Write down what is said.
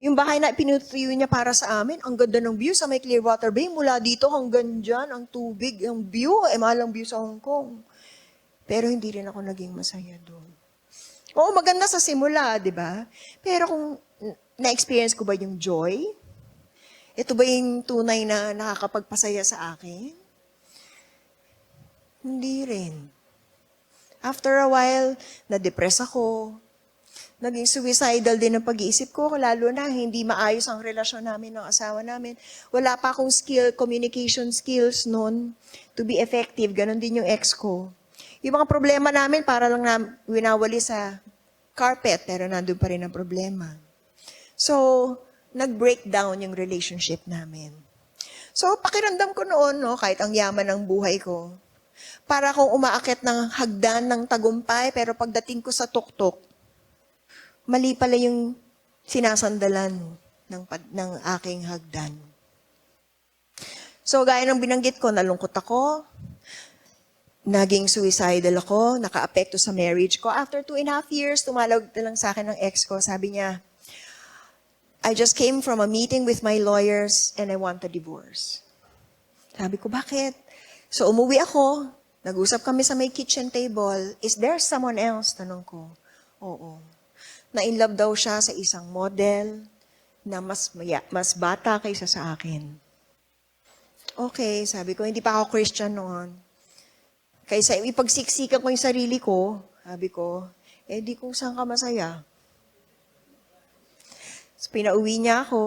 Yung bahay na pinutuyo niya para sa amin, ang ganda ng view sa may Clearwater Bay. Mula dito hanggang dyan, ang tubig, ang view, mahal ang view sa Hong Kong. Pero hindi rin ako naging masaya doon. Oo, maganda sa simula, di ba? Pero kung na-experience ko ba yung joy? Ito ba yung tunay na nakakapagpasaya sa akin? Hindi rin. After a while, na-depress ako. Naging suicidal din ang pag-iisip ko, lalo na hindi maayos ang relasyon namin ng asawa namin. Wala pa akong communication skills noon to be effective. Ganon din yung ex ko. Yung mga problema namin, para lang winawali sa carpet, pero nandun pa rin ang problema. So, nag-breakdown yung relationship namin. So, pakiramdam ko noon, no, kahit ang yaman ng buhay ko, para akong umaakit ng hagdan ng tagumpay, pero pagdating ko sa tuktok, mali pala yung sinasandalan ng aking hagdan. So, gaya ng binanggit ko, nalungkot ako, naging suicidal ako, naka-apekto sa marriage ko. After 2.5 years, tumawag na lang sa akin ng ex ko. Sabi niya, I just came from a meeting with my lawyers and I want a divorce. Sabi ko, bakit? So, umuwi ako, nag-usap kami sa may kitchen table. Is there someone else? Tanong ko. Oo. Na-in love daw siya sa isang model na mas bata kaysa sa akin. Okay, sabi ko, hindi pa ako Christian noon. Kaysa ipagsiksikan ko yung sarili ko, sabi ko, di kung saan ka masaya. So, pinauwi niya ako.